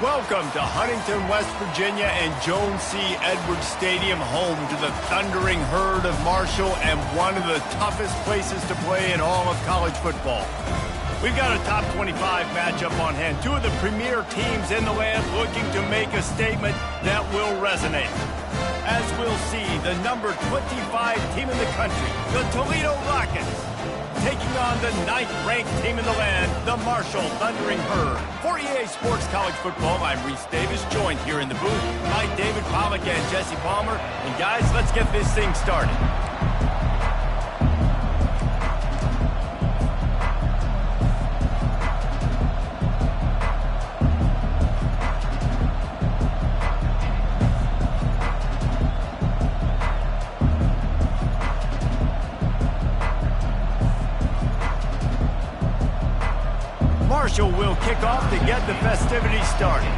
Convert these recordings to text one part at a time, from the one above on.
Welcome to Huntington, West Virginia and Joan C. Edwards Stadium, home to the thundering herd of Marshall and one of the toughest places to play in all of college football. We've got a top 25 matchup on hand. Two of the premier teams in the land looking to make a statement that will resonate. As we'll see, the number 25 team in the country, the Toledo Rockets, taking on the 9th-ranked team in the land, the Marshall Thundering Herd. For EA Sports College Football, I'm Reese Davis, joined here in the booth by David Pollack and Jesse Palmer. And guys, let's get this thing started. Marshall will kick off to get the festivities started.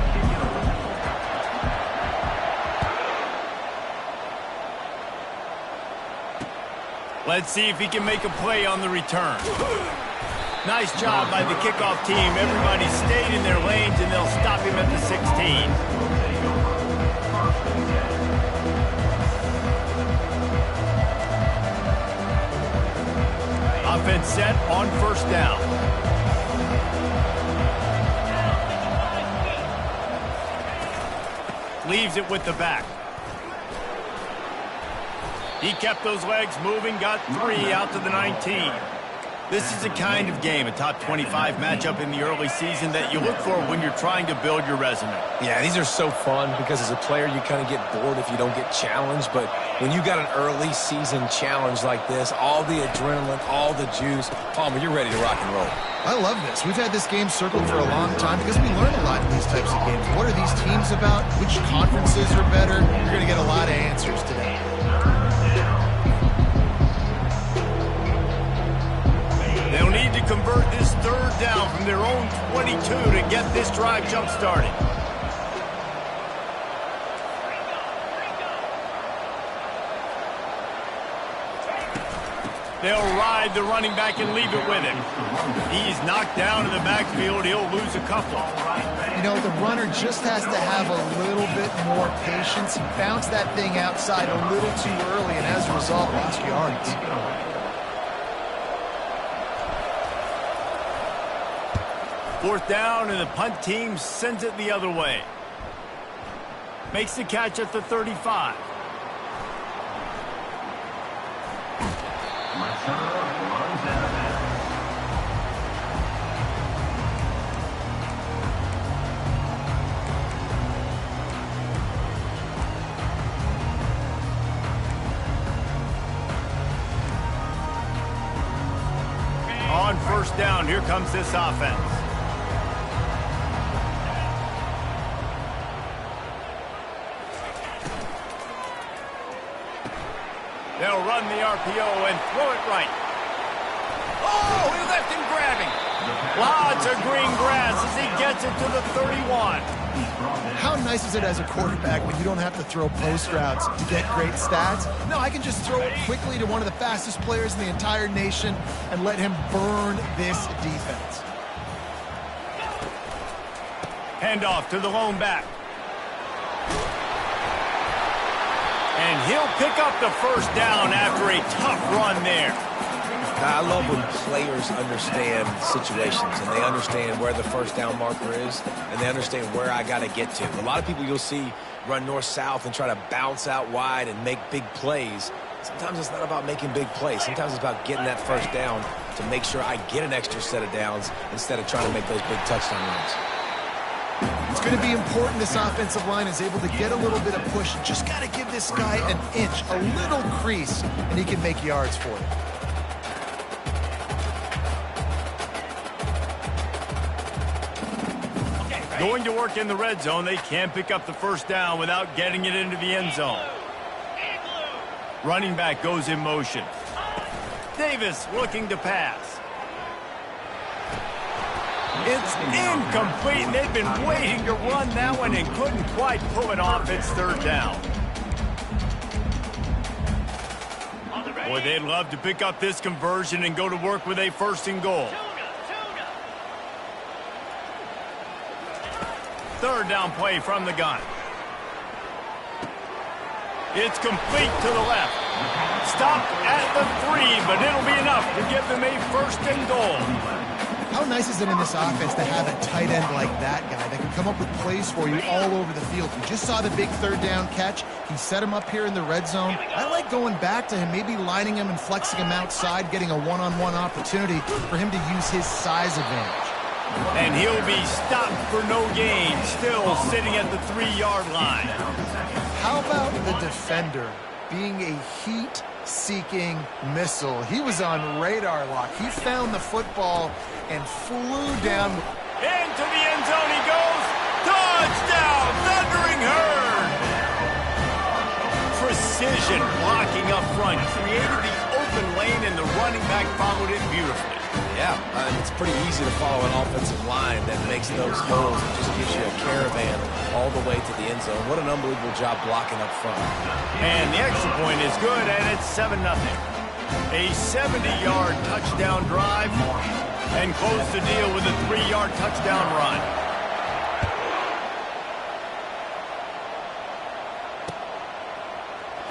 Let's see if he can make a play on the return. Nice job by the kickoff team. Everybody stayed in their lanes, and they'll stop him at the 16. Offense set on first down. Leaves it with the back. He kept those legs moving, got 3 out to the 19. This is the kind of game, a top 25 matchup in the early season, that you look for when you're trying to build your resume. Yeah, these are so fun because as a player, you kind of get bored if you don't get challenged. But when you got an early season challenge like this, all the adrenaline, all the juice, Palmer, you're ready to rock and roll. I love this. We've had this game circled for a long time because we learn a lot in these types of games. What are these teams about? Which conferences are better? You're going to get a lot of answers today. They'll need to convert this third down from their own 22 to get this drive jump-started. They'll ride the running back and leave it with him. He's knocked down in the backfield. He'll lose a couple. You know, the runner just has to have a little bit more patience. He bounced that thing outside a little too early, and as a result, lost yards. Fourth down, and the punt team sends it the other way. Makes the catch at the 35. On first down, here comes this offense. They'll run the RPO and throw it right. Oh, he left him grabbing. Lots of green grass as he gets it to the 31. How nice is it as a quarterback when you don't have to throw post routes to get great stats? No, I can just throw it quickly to one of the fastest players in the entire nation and let him burn this defense. Handoff to the lone back. And he'll pick up the first down after a tough run there. I love when players understand situations and they understand where the first down marker is and they understand where I got to get to. A lot of people you'll see run north-south and try to bounce out wide and make big plays. Sometimes it's not about making big plays. Sometimes it's about getting that first down to make sure I get an extra set of downs instead of trying to make those big touchdown runs. It's going to be important this offensive line is able to get a little bit of push. Just got to give this guy an inch, a little crease, and he can make yards for it. Going to work in the red zone, they can't pick up the first down without getting it into the end zone. Running back goes in motion. Davis looking to pass. It's incomplete, and they've been waiting to run that one and couldn't quite pull it off. It's third down. Boy, they'd love to pick up this conversion and go to work with a first and goal. third down play from the gun. It's complete to the left. Stopped at the 3, but it'll be enough to give them a first and goal. How nice is it in this offense to have a tight end like that guy that can come up with plays for you all over the field? You just saw the big third down catch. He set him up here in the red zone. I like going back to him, maybe lining him and flexing him outside, getting a one-on-one opportunity for him to use his size advantage. And he'll be stopped for no gain, still sitting at the 3-yard line. How about the defender being a heat-seeking missile? He was on radar lock. He found the football and flew down. Into the end zone he goes. Touchdown, Thundering Herd! Precision blocking up front. Created the open lane, and the running back followed it beautifully. Yeah, it's pretty easy to follow an offensive line that makes those holes and just gives you a caravan all the way to the end zone. What an unbelievable job blocking up front. And the extra point is good, and it's 7-0. A 70-yard touchdown drive, and close the deal with a 3-yard touchdown run.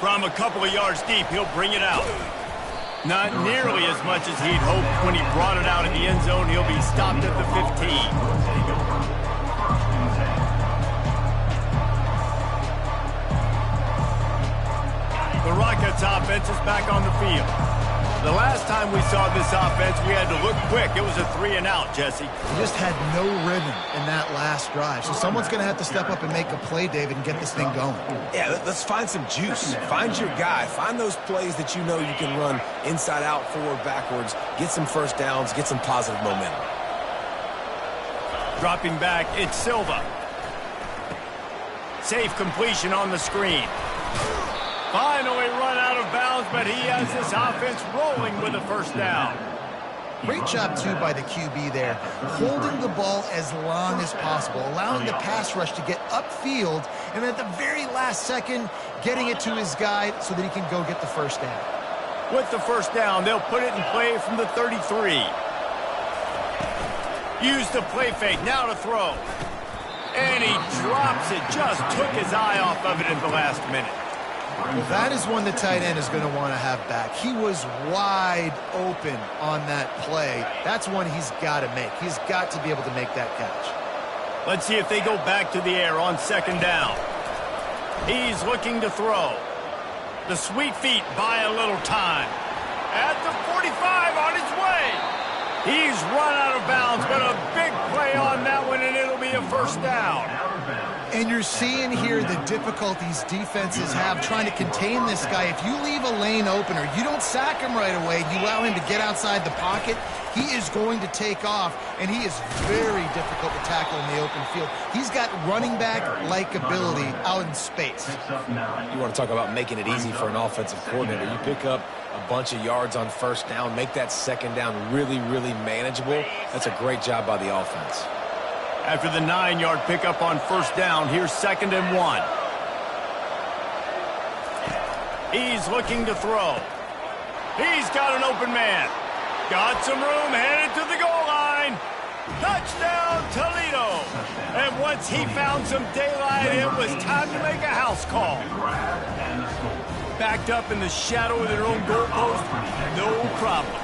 From a couple of yards deep, he'll bring it out. Not nearly as much as he'd hoped when he brought it out in the end zone. He'll be stopped at the 15. The Rockets offense is back on the field. The last time we saw this offense, we had to look quick. It was a 3-and-out, Jesse. He just had no rhythm in that last drive. So someone's going to have to step up and make a play, David, and get this thing going. Yeah, let's find some juice. Find your guy. Find those plays that you know you can run inside out, forward, backwards. Get some first downs. Get some positive momentum. Dropping back, it's Silva. Safe completion on the screen. Finally run out of bounds, but he has this offense rolling with a first down. Great job, too, by the QB there, holding the ball as long as possible, allowing the pass rush to get upfield, and at the very last second, getting it to his guy so that he can go get the first down. With the first down, they'll put it in play from the 33. Use the play fake, now to throw. And he drops it, just took his eye off of it at the last minute. Well, that is one the tight end is going to want to have back. He was wide open on that play. That's one he's got to make. He's got to be able to make that catch. Let's see if they go back to the air on second down. He's looking to throw. The sweet feet buy a little time. At the 45 on his way. He's run out of bounds, but a big play on that one, and it'll be a first down. And you're seeing here the difficulties defenses have trying to contain this guy. If you leave a lane open or you don't sack him right away, you allow him to get outside the pocket, he is going to take off, and he is very difficult to tackle in the open field. He's got running back-like ability out in space. You want to talk about making it easy for an offensive coordinator. You pick up a bunch of yards on first down, make that second down really, really manageable. That's a great job by the offense. After the 9-yard pickup on first down, here's 2nd and 1. He's looking to throw. He's got an open man. Got some room, headed to the goal line. Touchdown, Toledo. And once he found some daylight, it was time to make a house call. Backed up in the shadow of their own goalpost, no problem.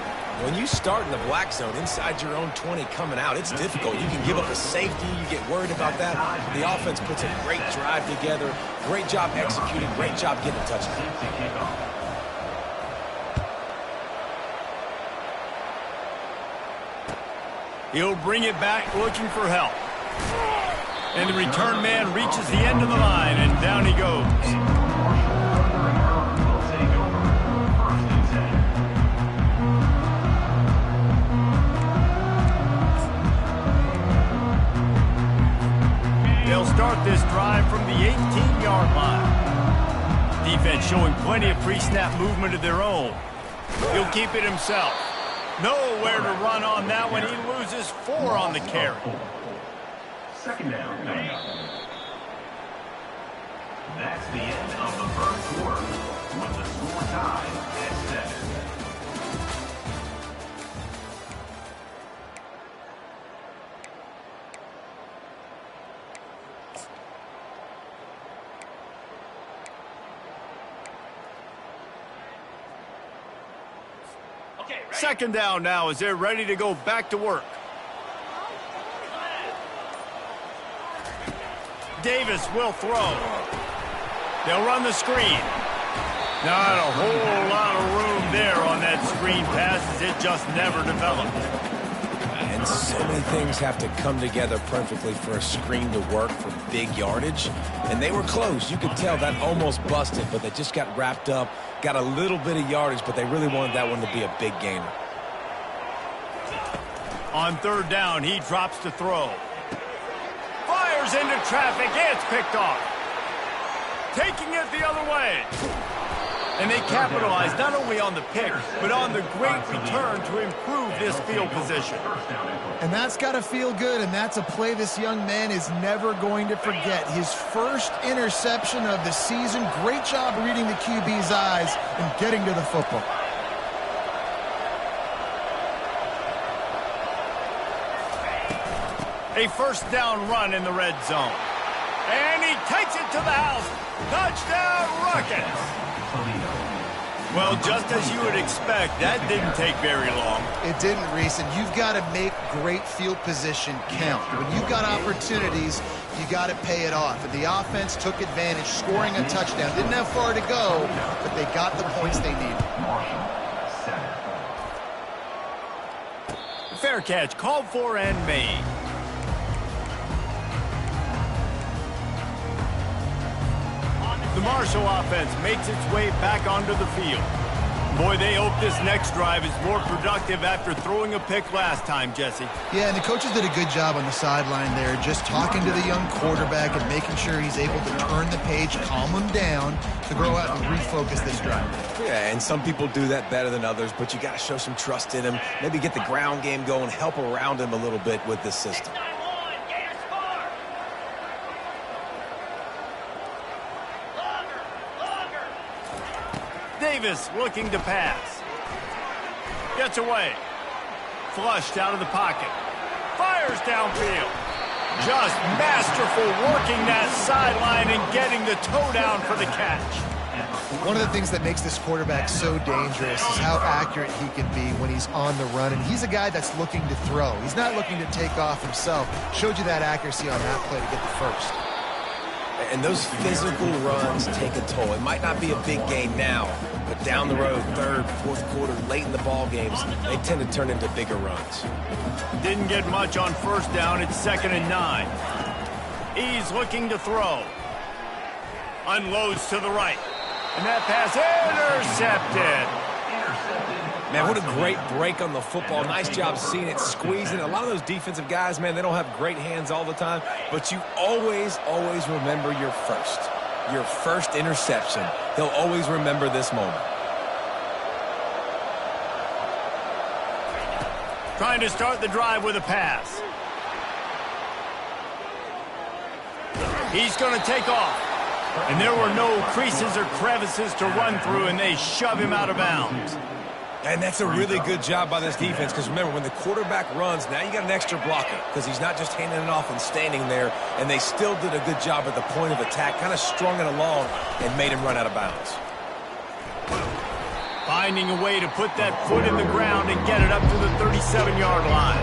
When you start in the black zone inside your own 20 coming out, it's difficult. You can give up a safety. You get worried about that. The offense puts a great drive together. Great job executing. Great job getting a touchdown. He'll bring it back looking for help. And the return man reaches the end of the line, and down he goes. They'll start this drive from the 18-yard line. Defense showing plenty of pre-snap movement of their own. He'll keep it himself. Nowhere to run on that one. He loses 4 on the carry. Second down. That's the end of the first quarter with the score tied at 7. Second down now as they're ready to go back to work. Davis will throw. They'll run the screen. Not a whole lot of room there on that screen pass as it just never developed. And so many things have to come together perfectly for a screen to work for big yardage. And they were close. You could tell that almost busted, but they just got wrapped up, got a little bit of yardage, but they really wanted that one to be a big gainer. On third down, he drops to throw. Fires into traffic. It's picked off. Taking it the other way. And they capitalize not only on the pick, but on the great return to improve this field position. And that's got to feel good, and that's a play this young man is never going to forget. His first interception of the season. Great job reading the QB's eyes and getting to the football. A first down run in the red zone. And he takes it to the house. Touchdown, Rockets! Well, just as you would expect, that didn't take very long. It didn't, Reese, and you've got to make great field position count. When you've got opportunities, you got to pay it off. And the offense took advantage, scoring a touchdown. Didn't have far to go, but they got the points they needed. Fair catch, called for and made. The Marshall offense makes its way back onto the field. Boy, they hope this next drive is more productive after throwing a pick last time, Jesse. Yeah, and the coaches did a good job on the sideline there, just talking to the young quarterback and making sure he's able to turn the page, calm him down, to go out and refocus this drive. Yeah, and some people do that better than others, but you got to show some trust in him, maybe get the ground game going, help around him a little bit with this system. Davis looking to pass. Gets away. Flushed out of the pocket. Fires downfield. Just masterful working that sideline and getting the toe down for the catch. One of the things that makes this quarterback so dangerous is how accurate he can be when he's on the run. And he's a guy that's looking to throw. He's not looking to take off himself. Showed you that accuracy on that play to get the first. And those physical runs take a toll. It might not be a big gain now, but down the road, third, fourth quarter, late in the ball games, they tend to turn into bigger runs. Didn't get much on first down. It's 2nd and 9. He's looking to throw. Unloads to the right. And that pass intercepted. Man, what a great break on the football. Nice job seeing it, squeezing. A lot of those defensive guys, man, they don't have great hands all the time, but you always, always remember your first interception. He'll always remember this moment. Trying to start the drive with a pass. He's going to take off. And there were no creases or crevices to run through, and they shove him out of bounds. And that's a really good job by this defense, because remember, when the quarterback runs, now you got an extra blocker, because he's not just handing it off and standing there, and they still did a good job at the point of attack, kind of strung it along and made him run out of bounds. Finding a way to put that foot in the ground and get it up to the 37-yard line.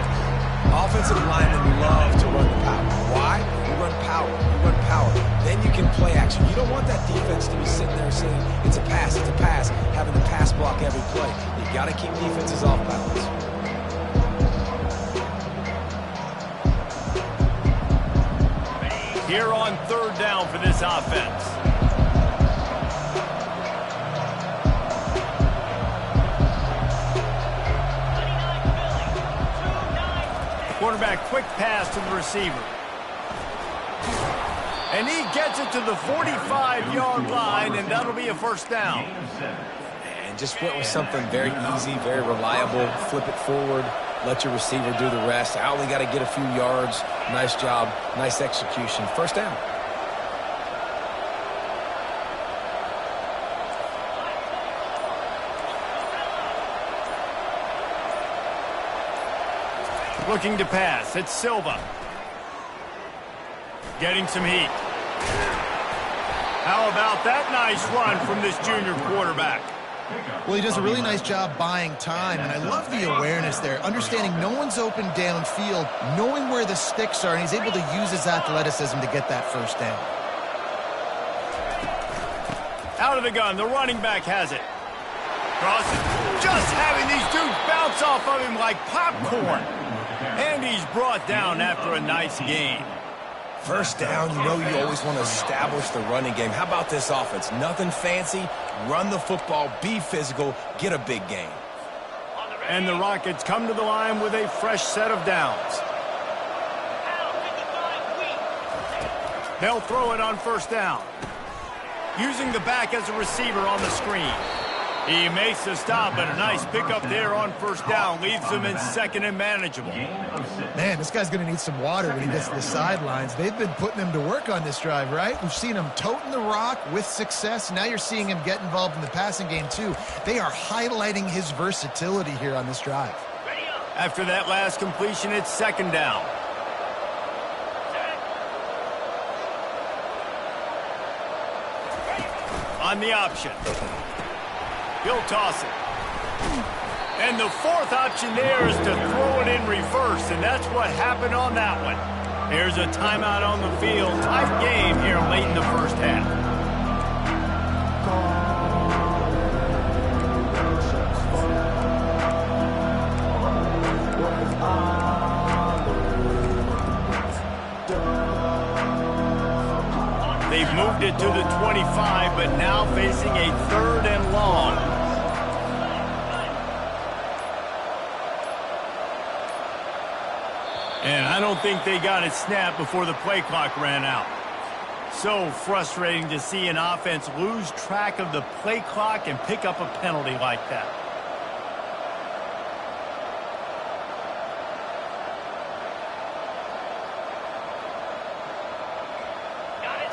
Offensive linemen love to run the power. Why? You run power. You run power. Then you can play action. You don't want that defense to be sitting there saying, it's a pass, having to pass block every play. You got to keep defenses off balance. Here on third down for this offense. Quarterback quick pass to the receiver. And he gets it to the 45-yard line, and that'll be a first down. And just went with something very easy, very reliable. Flip it forward, let your receiver do the rest. I only got to get a few yards. Nice job, nice execution. First down. Looking to pass. It's Silva. Getting some heat. How about that nice run from this junior quarterback? Well, he does a really nice job buying time, and I love the awareness there, understanding no one's open downfield, knowing where the sticks are, and he's able to use his athleticism to get that first down. Out of the gun, the running back has it. Crosses, just having these dudes bounce off of him like popcorn. And he's brought down after a nice gain. First down, you know you always want to establish the running game. How about this offense? Nothing fancy. Run the football, be physical, get a big gain. And the Rockets come to the line with a fresh set of downs. They'll throw it on first down. Using the back as a receiver on the screen. He makes the stop, and a nice pickup there on first down. Leaves them in second and manageable. Man, this guy's going to need some water when he gets to the sidelines. They've been putting him to work on this drive, right? We've seen him toting the rock with success. Now you're seeing him get involved in the passing game, too. They are highlighting his versatility here on this drive. After that last completion, it's second down. On the option. He'll toss it. And the fourth option there is to throw it in reverse, and that's what happened on that one. Here's a timeout on the field. Tight game here late in the first half. They've moved it to the 25, but now facing a third and long. And I don't think they got it snapped before the play clock ran out. So frustrating to see an offense lose track of the play clock and pick up a penalty like that.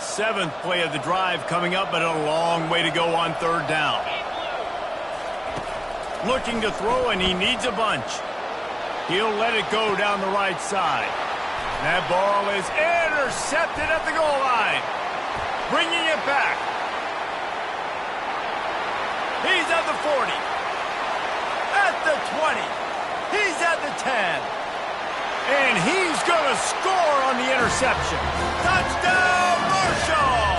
Seventh play of the drive coming up, but a long way to go on third down. Looking to throw, and he needs a bunch. He'll let it go down the right side. That ball is intercepted at the goal line. Bringing it back. He's at the 40. At the 20. He's at the 10. And he's going to score on the interception. Touchdown, Marshall!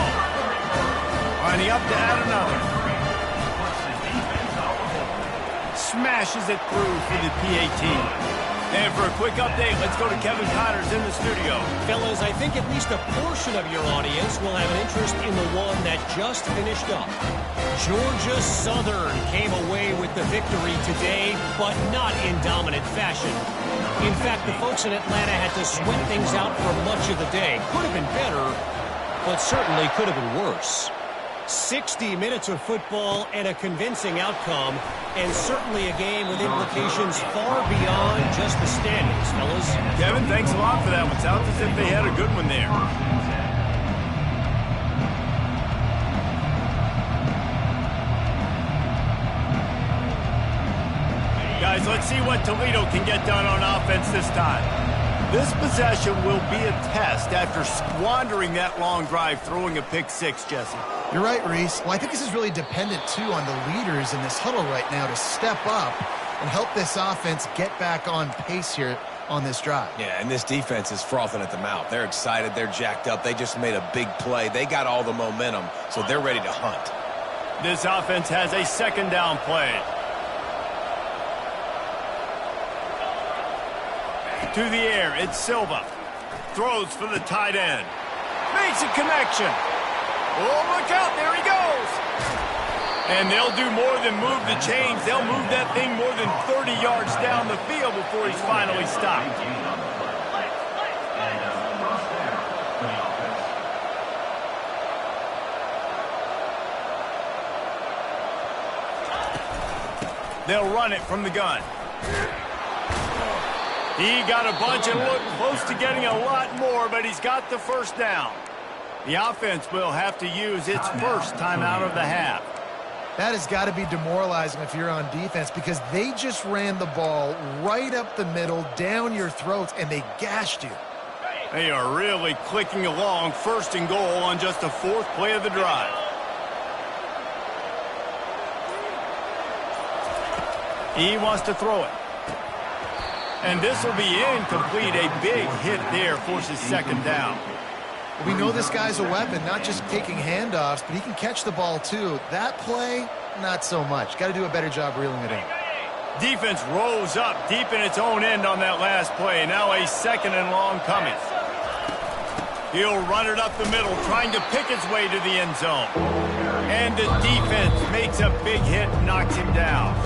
Lining up to add another. Smashes it through for the PAT. And for a quick update, let's go to Kevin Connors in the studio. Fellas, I think at least a portion of your audience will have an interest in the one that just finished up. Georgia Southern came away with the victory today, but not in dominant fashion. In fact, the folks in Atlanta had to sweat things out for much of the day. Could have been better, but certainly could have been worse. 60 minutes of football and a convincing outcome, and certainly a game with implications far beyond just the standings, fellas. Kevin, thanks a lot for that one. Sounds as if they had a good one there. Guys, let's see what Toledo can get done on offense this time. This possession will be a test after squandering that long drive, throwing a pick six, Jesse. You're right, Reese. Well, I think this is really dependent, too, on the leaders in this huddle right now to step up and help this offense get back on pace here on this drive. Yeah, and this defense is frothing at the mouth. They're excited. They're jacked up. They just made a big play. They got all the momentum, so they're ready to hunt. This offense has a second down play. To the air, it's Silva. Throws for the tight end. Makes a connection. Oh, look out, there he goes. And they'll do more than move the chains. They'll move that thing more than 30 yards down the field before he's finally stopped. They'll run it from the gun. He got a bunch and looked close to getting a lot more, but he's got the first down. The offense will have to use its first timeout of the half. That has got to be demoralizing if you're on defense because they just ran the ball right up the middle, down your throats, and they gashed you. They are really clicking along, first and goal on just the fourth play of the drive. He wants to throw it. And this will be incomplete. A big hit there forces second down. We know this guy's a weapon, not just taking handoffs, but he can catch the ball too. That play, not so much. Got to do a better job reeling it in. Defense rose up deep in its own end on that last play. Now a second and long coming. He'll run it up the middle, trying to pick its way to the end zone. And the defense makes a big hit, knocks him down.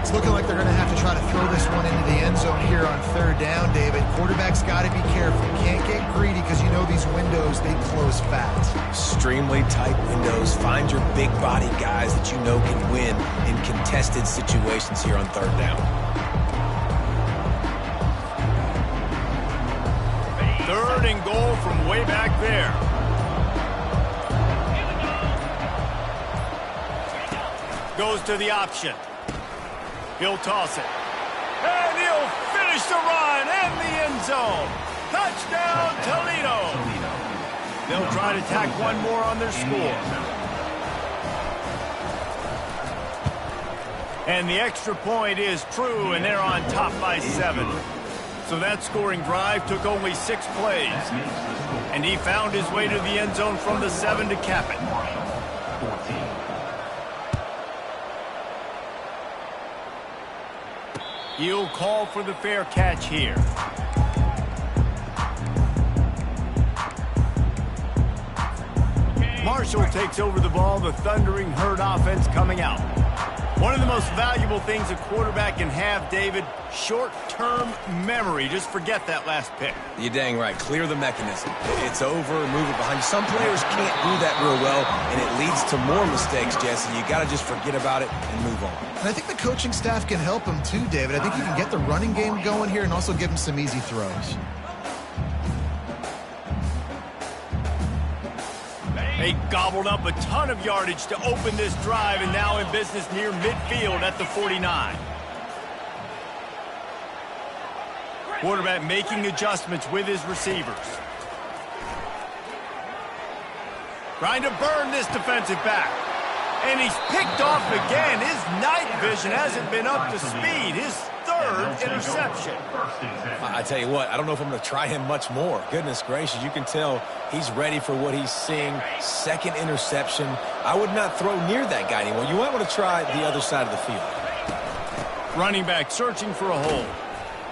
It's looking like they're going to have to try to throw this one into the end zone here on third down, David. Quarterback's got to be careful. Can't get greedy because you know these windows, they close fast. Extremely tight windows. Find your big body guys that you know can win in contested situations here on third down. Third and goal from way back there. Goes to the option. He'll toss it. And he'll finish the run and the end zone. Touchdown, Toledo. They'll try to tack one more on their score. And the extra point is true, and they're on top by 7. So that scoring drive took only 6 plays. And he found his way to the end zone from the 7 to cap it. He'll call for the fair catch here. Marshall takes over the ball, the Thundering Herd offense coming out. One of the most valuable things a quarterback can have, David, short-term memory. Just forget that last pick. You're dang right. Clear the mechanism. It's over, move it behind you. Some players can't do that real well, and it leads to more mistakes, Jesse. You got to just forget about it and move on. And I think the coaching staff can help him too, David. I think he can get the running game going here and also give him some easy throws. They gobbled up a ton of yardage to open this drive, and now in business near midfield at the 49. Quarterback making adjustments with his receivers. Trying to burn this defensive back. And he's picked off again. His night vision hasn't been up to speed. His third interception. I tell you what, I don't know if I'm going to try him much more. Goodness gracious, you can tell he's ready for what he's seeing. Second interception. I would not throw near that guy anymore. You might want to try the other side of the field. Running back searching for a hole.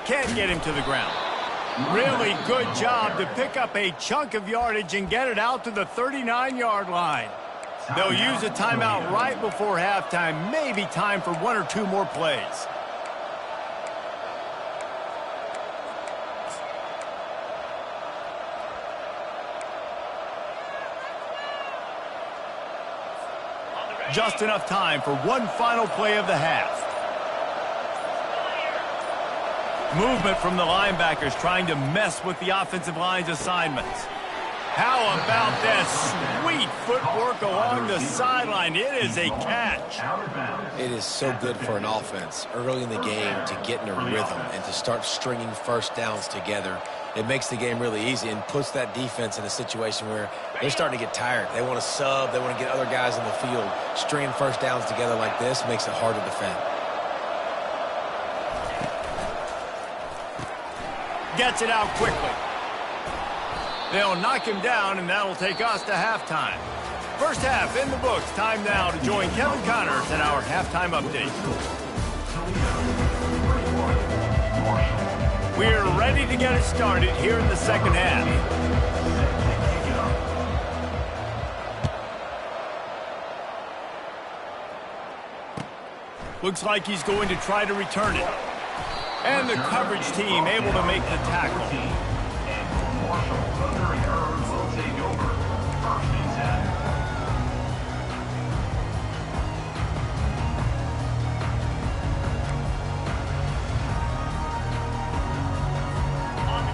Can't get him to the ground. Really good job to pick up a chunk of yardage and get it out to the 39-yard line. They'll use a timeout right before halftime. Maybe time for 1 or 2 more plays. Just enough time for one final play of the half. Movement from the linebackers trying to mess with the offensive line's assignments. How about that sweet footwork along the sideline? It is a catch. It is so good for an offense early in the game to get in a rhythm and to start stringing first downs together. It makes the game really easy and puts that defense in a situation where they're starting to get tired. They want to sub. They want to get other guys in the field. Stringing first downs together like this makes it hard to defend. Gets it out quickly. They'll knock him down, and that'll take us to halftime. First half in the books. Time now to join Kevin Connors in our halftime update. We're ready to get it started here in the second half. Looks like he's going to try to return it. And the coverage team able to make the tackle.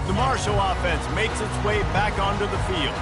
The Marshall offense makes its way back onto the field.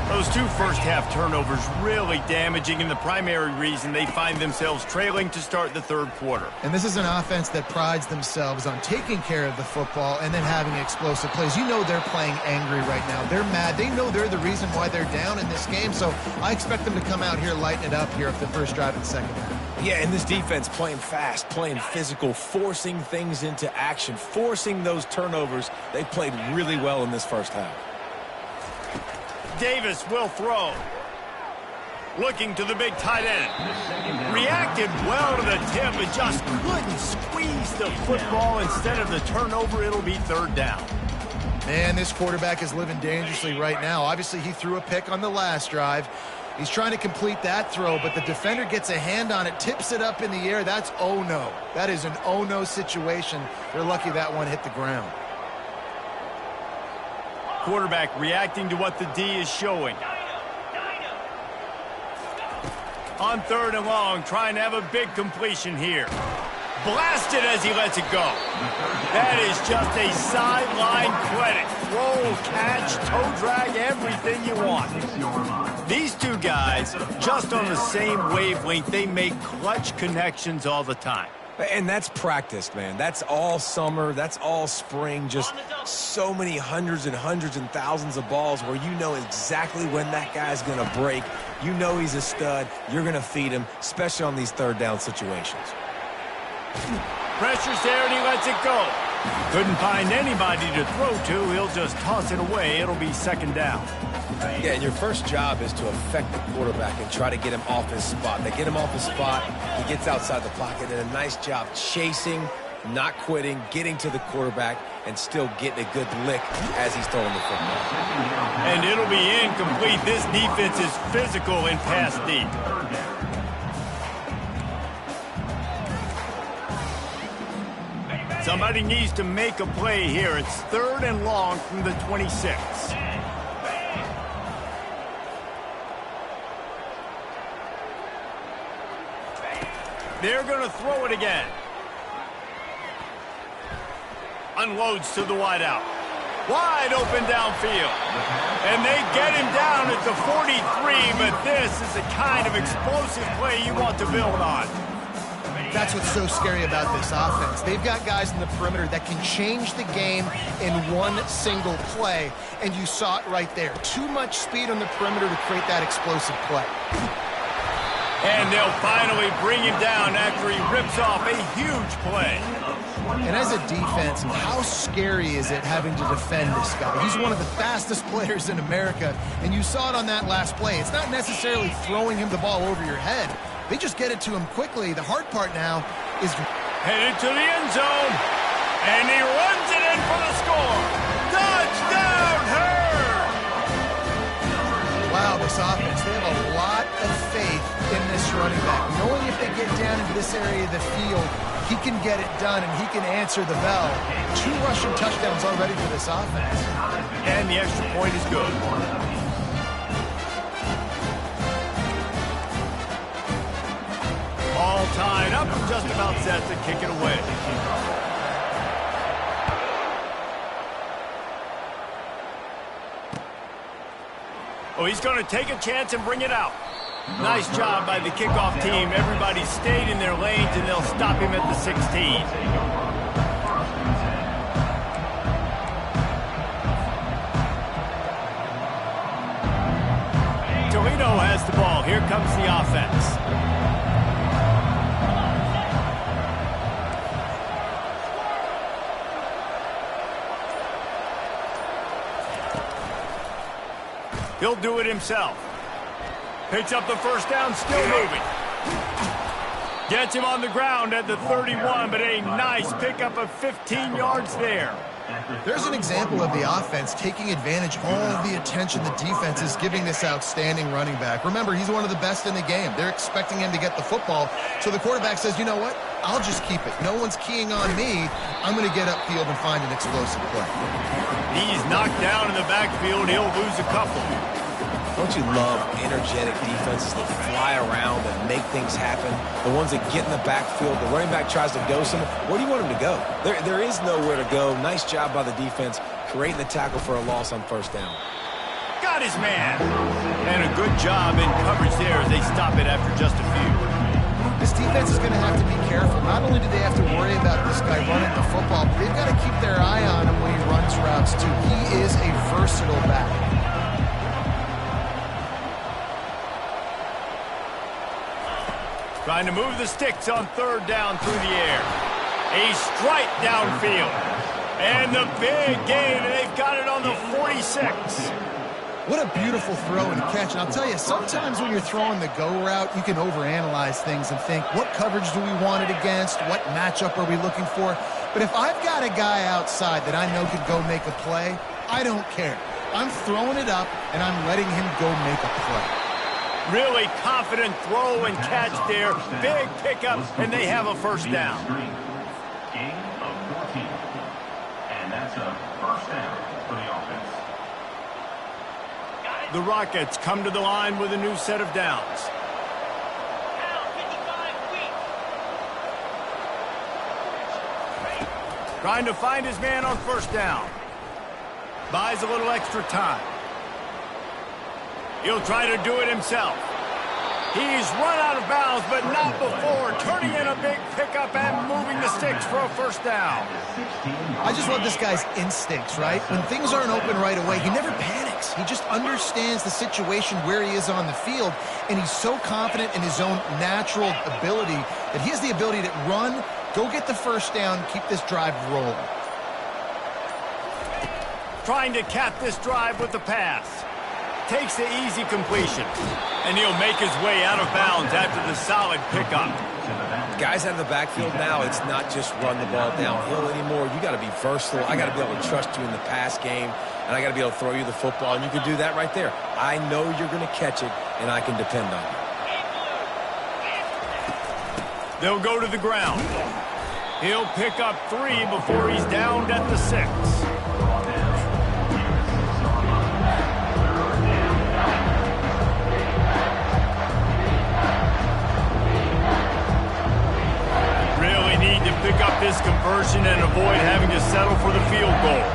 Those 2 first-half turnovers really damaging, and the primary reason they find themselves trailing to start the third quarter. And this is an offense that prides themselves on taking care of the football and then having explosive plays. You know they're playing angry right now. They're mad. They know they're the reason why they're down in this game, so I expect them to come out here, lighten it up here at the first drive in the second half. Yeah, and this defense playing fast, playing physical, forcing things into action, forcing those turnovers. They played really well in this first half. Davis will throw. Looking to the big tight end. Reacted well to the tip, but just couldn't squeeze the football. Instead of the turnover, it'll be third down. Man, this quarterback is living dangerously right now. Obviously, he threw a pick on the last drive. He's trying to complete that throw, but the defender gets a hand on it, tips it up in the air. That's oh-no. That is an oh-no situation. They're lucky that one hit the ground. Quarterback reacting to what the D is showing. On third and long, trying to have a big completion here. Blasted as he lets it go. That is just a sideline credit. Roll, catch, toe drag, everything you want. These two guys, just on the same wavelength, they make clutch connections all the time. And that's practiced, man. That's all summer. That's all spring. Just so many hundreds and thousands of balls where you know exactly when that guy's going to break. You know he's a stud. You're going to feed him, especially on these third down situations. Pressure's there and he lets it go. Couldn't find anybody to throw to. He'll just toss it away. It'll be second down. Yeah, and your first job is to affect the quarterback and try to get him off his spot. They get him off his spot, he gets outside the pocket, and a nice job chasing, not quitting, getting to the quarterback, and still getting a good lick as he's throwing the football. And it'll be incomplete. This defense is physical in pass deep. Somebody needs to make a play here. It's third and long from the 26. They're going to throw it again. Unloads to the wideout. Wide open downfield. And they get him down at the 43, but this is the kind of explosive play you want to build on. That's what's so scary about this offense. They've got guys in the perimeter that can change the game in one single play, and you saw it right there. Too much speed on the perimeter to create that explosive play. And they'll finally bring him down after he rips off a huge play. And as a defense, how scary is it having to defend this guy? He's one of the fastest players in America, and you saw it on that last play. It's not necessarily throwing him the ball over your head. They just get it to him quickly. The hard part now is headed to the end zone, and he runs it in for the score. Touchdown, Herd! Wow, this offense, they have a lot of faith in this running back. Knowing if they get down into this area of the field, he can get it done, and he can answer the bell. 2 rushing touchdowns already for this offense. And the extra point is good. All tied up, just about set to kick it away. Oh, he's going to take a chance and bring it out. Nice job by the kickoff team. Everybody stayed in their lanes, and they'll stop him at the 16. Toledo has the ball. Here comes the offense. He'll do it himself. Picks up the first down, still moving. Gets him on the ground at the 31, but a nice pickup of 15 yards there. There's an example of the offense taking advantage of all of the attention the defense is giving this outstanding running back. Remember, he's one of the best in the game. They're expecting him to get the football, so the quarterback says, you know what? I'll just keep it. No one's keying on me. I'm going to get upfield and find an explosive play. He's knocked down in the backfield. He'll lose a couple. Don't you love energetic defenses that fly around and make things happen? The ones that get in the backfield, the running back tries to go somewhere. Where do you want him to go? There is nowhere to go. Nice job by the defense, creating the tackle for a loss on first down. Got his man. And a good job in coverage there as they stop it after just a few. This defense is going to have to be careful. Not only do they have to worry about this guy running the football, but they've got to keep their eye on him when he runs routes, too. He is a versatile back. Trying to move the sticks on third down through the air. A strike downfield. And the big gain, and they've got it on the 46. What a beautiful throw and catch. And I'll tell you, sometimes when you're throwing the go route, you can overanalyze things and think, what coverage do we want it against? What matchup are we looking for? But if I've got a guy outside that I know could go make a play, I don't care. I'm throwing it up, and I'm letting him go make a play. Really confident throw and catch there. Big pickup, and they have a first down. Gain of 14. And that's a first down for the offense. The Rockets come to the line with a new set of downs. Trying to find his man on first down. Buys a little extra time. He'll try to do it himself. He's run out of bounds, but not before. Turning in a big pickup and moving the sticks for a first down. I just love this guy's instincts, right? When things aren't open right away, he never panics. He just understands the situation where he is on the field, and he's so confident in his own natural ability that he has the ability to run, go get the first down, keep this drive rolling. Trying to cap this drive with the pass. Takes the easy completion. And he'll make his way out of bounds after the solid pickup. Guys out of the backfield now, it's not just run the ball downhill anymore. You got to be versatile. I got to be able to trust you in the pass game, and I got to be able to throw you the football, and you can do that right there. I know you're going to catch it, and I can depend on you. They'll go to the ground. He'll pick up 3 before he's downed at the 6. Need to pick up this conversion and avoid having to settle for the field goal.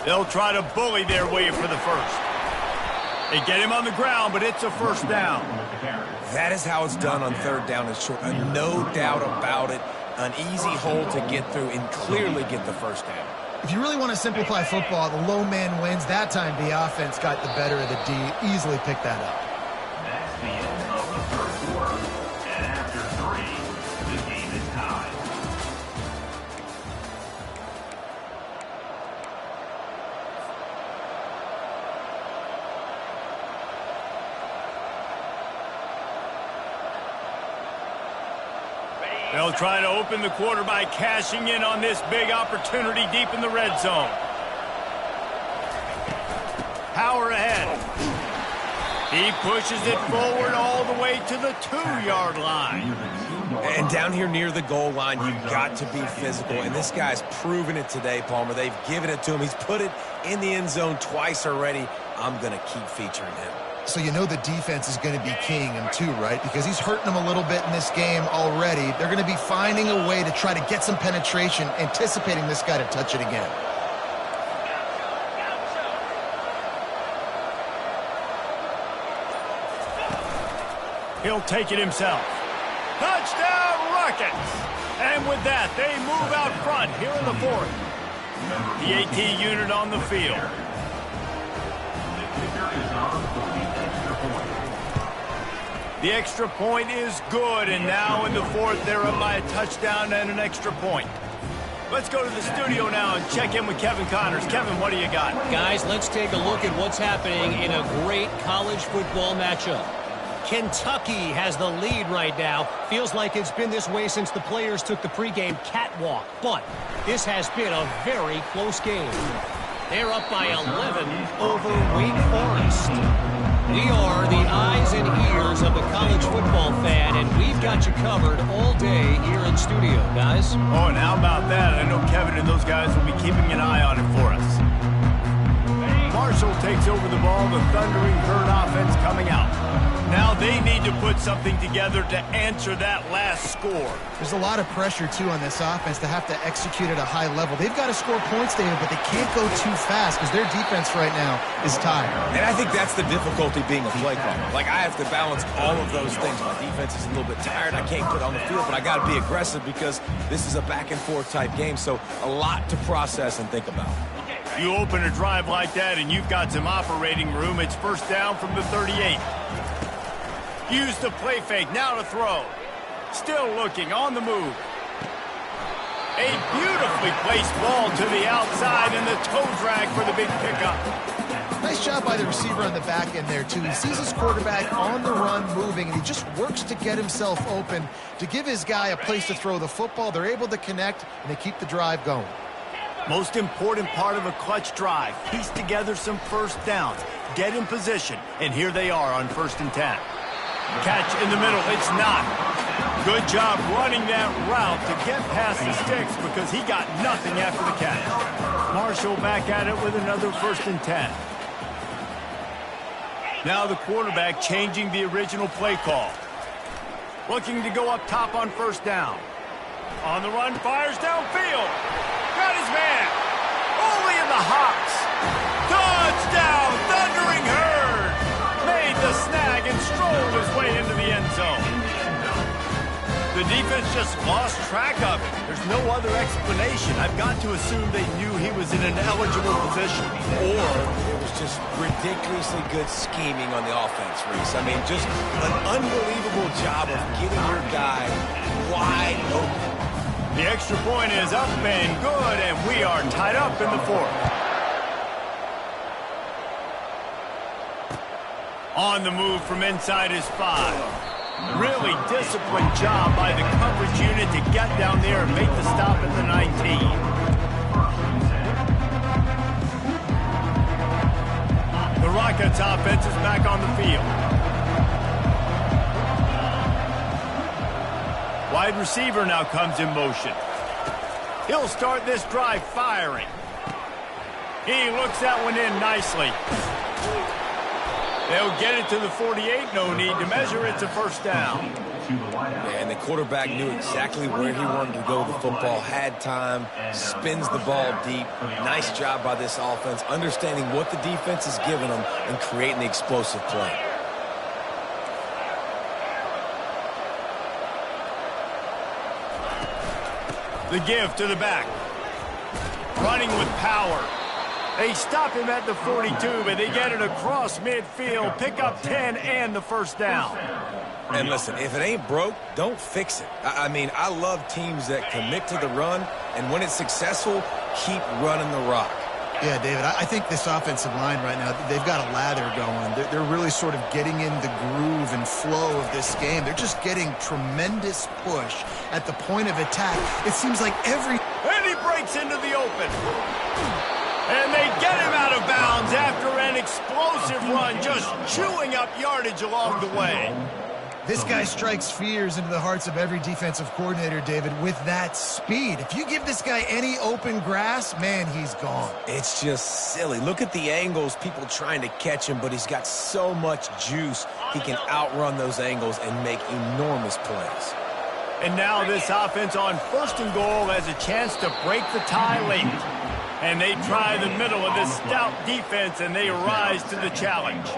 They'll try to bully their way for the first. They get him on the ground, but it's a first down. That is how it's done on third down and short. No doubt about it. An easy hole to get through and clearly get the first down. If you really want to simplify football, the low man wins. That time the offense got the better of the D. Easily picked that up. That's the end of the first quarter. And after 3, the game is tied. They'll try to open the quarter by cashing in on this big opportunity deep in the red zone. Power ahead. He pushes it forward all the way to the 2-yard line. And down here near the goal line, you've got to be physical. And this guy's proven it today, Palmer. They've given it to him. He's put it in the end zone twice already. I'm going to keep featuring him. So you know the defense is going to be keying him too, right? Because he's hurting them a little bit in this game already. They're going to be finding a way to try to get some penetration, anticipating this guy to touch it again. He'll take it himself. Touchdown, Rockets! And with that, they move out front here in the 4th. The AT unit on the field. The extra point is good, and now in the 4th, they're up by a touchdown and an extra point. Let's go to the studio now and check in with Kevin Connors. Kevin, what do you got? Guys, let's take a look at what's happening in a great college football matchup. Kentucky has the lead right now. Feels like it's been this way since the players took the pregame catwalk, but this has been a very close game. They're up by 11 over Wake Forest. We are the eyes and ears of the college football fan, and we've got you covered all day here in studio, guys. Oh, and how about that? I know Kevin and those guys will be keeping an eye on it for us. Marshall takes over the ball, the Thundering Herd offense coming out. Now they need to put something together to answer that last score. There's a lot of pressure, too, on this offense to have to execute at a high level. They've got to score points, David, but they can't go too fast because their defense right now is tired. And I think that's the difficulty being a play caller. Like, I have to balance all of those things. My defense is a little bit tired. I can't put on the field, but I got to be aggressive because this is a back-and-forth type game, so a lot to process and think about. You open a drive like that and you've got some operating room. It's first down from the 38. Use the play fake, now to throw. Still looking, on the move. A beautifully placed ball to the outside and the toe drag for the big pickup. Nice job by the receiver on the back end there, too. He sees his quarterback on the run moving, and he just works to get himself open to give his guy a place to throw the football. They're able to connect, and they keep the drive going. Most important part of a clutch drive, piece together some first downs, get in position, and here they are on 1st and 10. Catch in the middle, it's not. Good job running that route to get past the sticks because he got nothing after the catch. Marshall back at it with another 1st and 10. Now the quarterback changing the original play call. Looking to go up top on 1st down. On the run, fires downfield. Got his man. Only in the hops. Touchdown, Thundering Herd. Made the snag and strolled his way into the end zone. The defense just lost track of it. There's no other explanation. I've got to assume they knew he was in an eligible position. Or it was just ridiculously good scheming on the offense, Reese. I mean, just an unbelievable job of getting your guy wide open. The extra point is up and good, and we are tied up in the 4th. On the move from inside his 5. Really disciplined job by the coverage unit to get down there and make the stop at the 19. The Rockets offense is back on the field. Wide receiver now comes in motion. He'll start this drive firing. He looks that one in nicely. They'll get it to the 48. No need to measure. It's a 1st down. Yeah, and the quarterback knew exactly where he wanted to go with the football, had time, spins the ball deep. Nice job by this offense, understanding what the defense is giving them and creating the explosive play. The give to the back. Running with power. They stop him at the 42, but they get it across midfield. Pick up 10 and the 1st down. And listen, if it ain't broke, don't fix it. I mean, I love teams that commit to the run, and when it's successful, keep running the rock. Yeah, David, I think this offensive line right now, they've got a lather going. They're really sort of getting in the groove and flow of this game. They're just getting tremendous push at the point of attack. It seems like every... And he breaks into the open. And they get him out of bounds after an explosive run, just chewing up yardage along the way. This guy strikes fears into the hearts of every defensive coordinator, David, with that speed. If you give this guy any open grass, man, he's gone. It's just silly. Look at the angles, people trying to catch him, but he's got so much juice. He can outrun those angles and make enormous plays. And now this offense on 1st and goal has a chance to break the tie late. And they try the middle of this stout defense, and they rise to the challenge.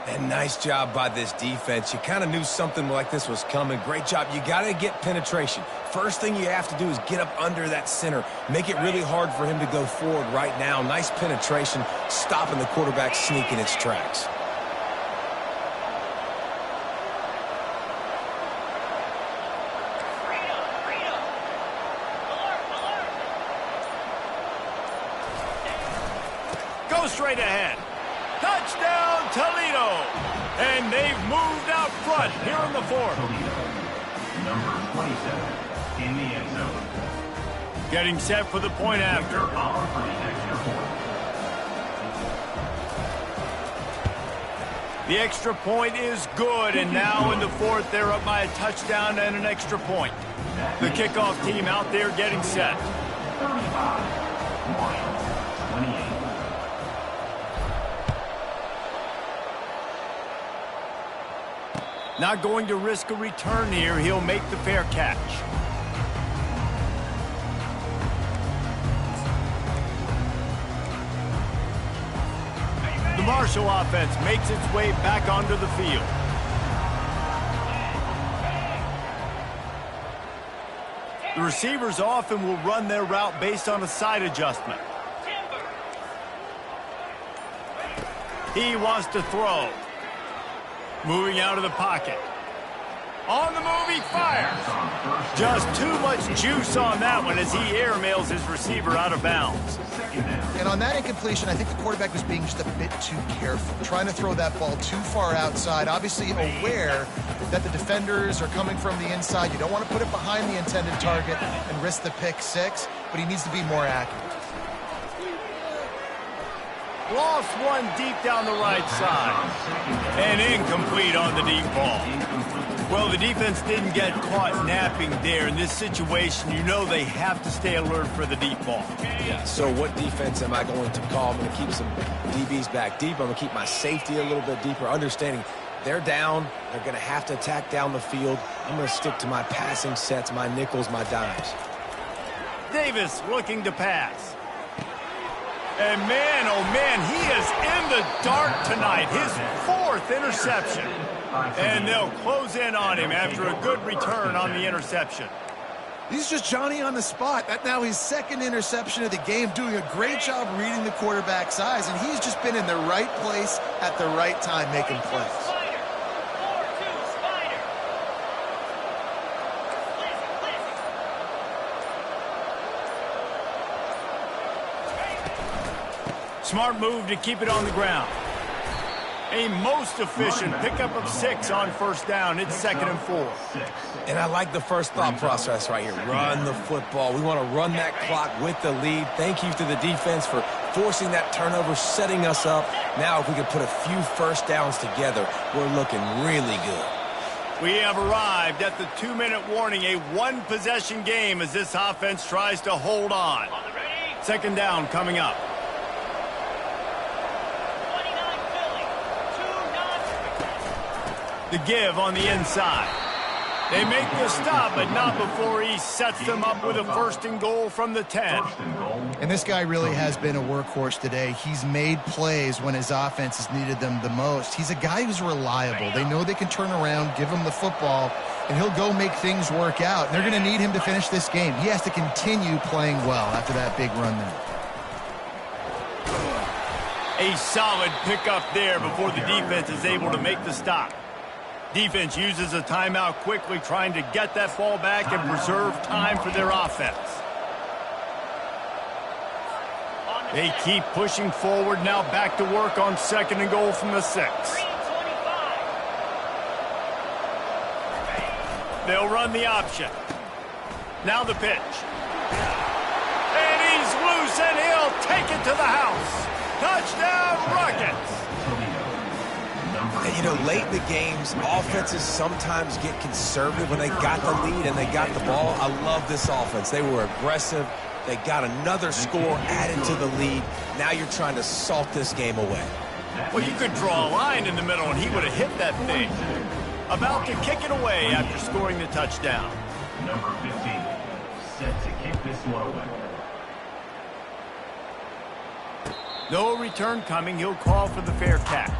And nice job by this defense. You kind of knew something like this was coming. Great job. You got to get penetration. First thing you have to do is get up under that center. Make it really hard for him to go forward right now. Nice penetration, stopping the quarterback sneaking its tracks. Go straight ahead. Touchdown, Toledo. And they've moved out front here in the 4th. Number 27 in the end zone. Getting set for the point after. Power for the extra point. The extra point is good, and now in the 4th, they're up by a touchdown and an extra point. The kickoff team out there getting set. 35, Marshall, 28. Not going to risk a return here. He'll make the fair catch. The Marshall offense makes its way back onto the field. The receivers often will run their route based on a side adjustment. He wants to throw. Moving out of the pocket. On the move, he fires. Just too much juice on that one as he airmails his receiver out of bounds. And on that incompletion, I think the quarterback was being just a bit too careful, trying to throw that ball too far outside, obviously aware that the defenders are coming from the inside. You don't want to put it behind the intended target and risk the pick six, but he needs to be more accurate. Lost one deep down the right side. And incomplete on the deep ball. Well, the defense didn't get caught napping there. In this situation, you know they have to stay alert for the deep ball. Yeah, so what defense am I going to call? I'm going to keep some DBs back deep. I'm going to keep my safety a little bit deeper, understanding they're down. They're going to have to attack down the field. I'm going to stick to my passing sets, my nickels, my dimes. Davis looking to pass. And man, oh man, he is in the dark tonight. His 4th interception. And they'll close in on him after a good return on the interception. He's just Johnny on the spot. That now his 2nd interception of the game, doing a great job reading the quarterback's eyes, and he's just been in the right place at the right time making plays. Smart move to keep it on the ground. A most efficient pickup of 6 on first down. It's 2nd and 4. And I like the first thought process right here. Run the football. We want to run that clock with the lead. Thank you to the defense for forcing that turnover, setting us up. Now if we could put a few first downs together, we're looking really good. We have arrived at the 2-minute warning, a 1-possession game as this offense tries to hold on. 2nd down coming up. The give on the inside. They make the stop, but not before he sets them up with a 1st and goal from the 10. And this guy really has been a workhorse today. He's made plays when his offense has needed them the most. He's a guy who's reliable. They know they can turn around, give him the football, and he'll go make things work out. They're going to need him to finish this game. He has to continue playing well after that big run there. A solid pickup there before the defense is able to make the stop. Defense uses a timeout quickly, trying to get that ball back and preserve time for their offense. They keep pushing forward, now back to work on 2nd and goal from the 6. They'll run the option. Now the pitch. And he's loose, and he'll take it to the house. Touchdown, Rockets! And, you know, late in the games, offenses sometimes get conservative when they got the lead and they got the ball. I love this offense. They were aggressive. They got another score added to the lead. Now you're trying to salt this game away. Well, you could draw a line in the middle, and he would have hit that thing. About to kick it away after scoring the touchdown. Number 15, set to kick this one away. No return coming. He'll call for the fair catch.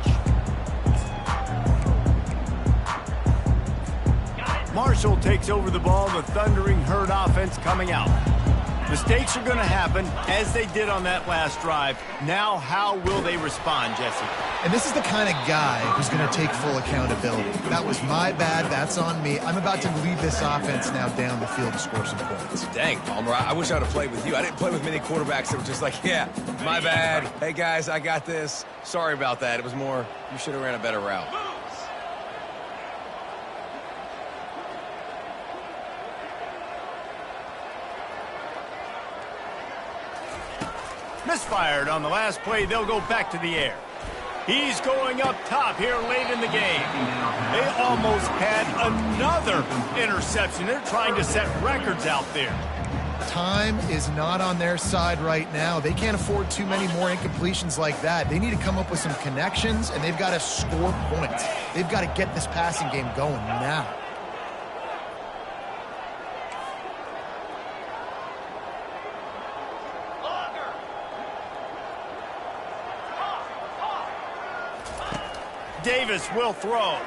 Marshall takes over the ball. The Thundering Herd offense coming out. Mistakes are going to happen, as they did on that last drive. Now, how will they respond, Jesse? And this is the kind of guy who's going to take full accountability. That was my bad. That's on me. I'm about to lead this offense now down the field to score some points. Dang, Palmer, I wish I would have played with you. I didn't play with many quarterbacks that were just like, yeah, my bad. Hey, guys, I got this. Sorry about that. It was more, you should have ran a better route. Misfired on the last play. They'll go back to the air. He's going up top here late in the game. They almost had another interception. They're trying to set records out there. Time is not on their side right now. They can't afford too many more incompletions like that. They need to come up with some connections, and they've got to score points. They've got to get this passing game going now. Davis will throw.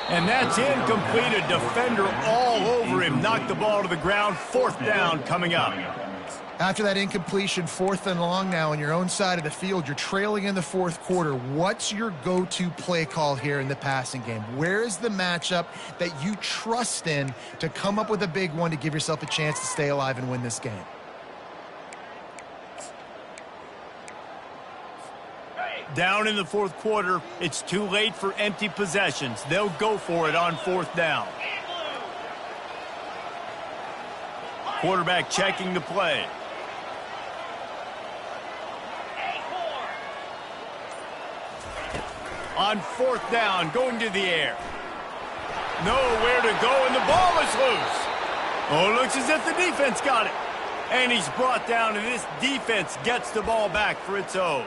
And that's incomplete. A defender all over him. Knocked the ball to the ground. 4th down coming up. After that incompletion, 4th and long now on your own side of the field, you're trailing in the 4th quarter. What's your go-to play call here in the passing game? Where is the matchup that you trust in to come up with a big one to give yourself a chance to stay alive and win this game? Down in the 4th quarter, it's too late for empty possessions. They'll go for it on 4th down. Quarterback checking the play. On 4th down, going to the air. Nowhere to go, and the ball is loose. Oh, it looks as if the defense got it. And he's brought down, and this defense gets the ball back for its own.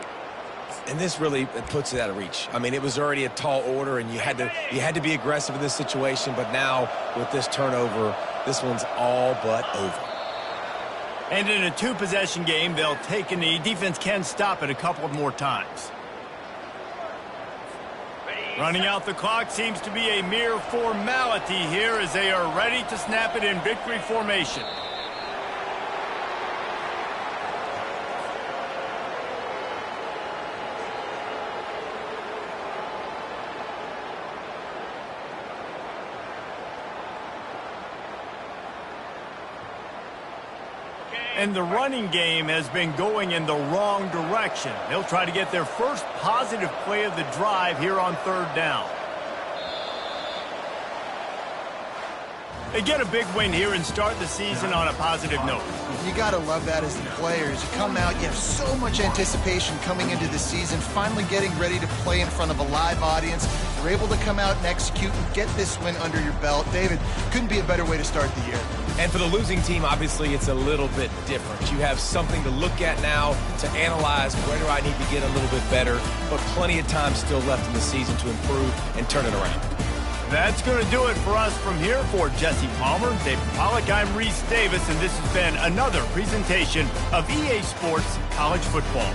And this really puts it out of reach. I mean, it was already a tall order, and you had to be aggressive in this situation. But now, with this turnover, this one's all but over. And in a 2-possession game, they'll take a knee. Defense can stop it a couple more times. Running out the clock seems to be a mere formality here as they are ready to snap it in victory formation. And the running game has been going in the wrong direction. They'll try to get their first positive play of the drive here on 3rd down. They get a big win here and start the season on a positive note. You got to love that as the players. You come out, you have so much anticipation coming into the season, finally getting ready to play in front of a live audience. You're able to come out and execute and get this win under your belt. David, couldn't be a better way to start the year. And for the losing team, obviously, it's a little bit different. You have something to look at now to analyze where do I need to get a little bit better, but plenty of time still left in the season to improve and turn it around. That's going to do it for us from here. For Jesse Palmer, David Pollack, I'm Reese Davis, and this has been another presentation of EA Sports College Football.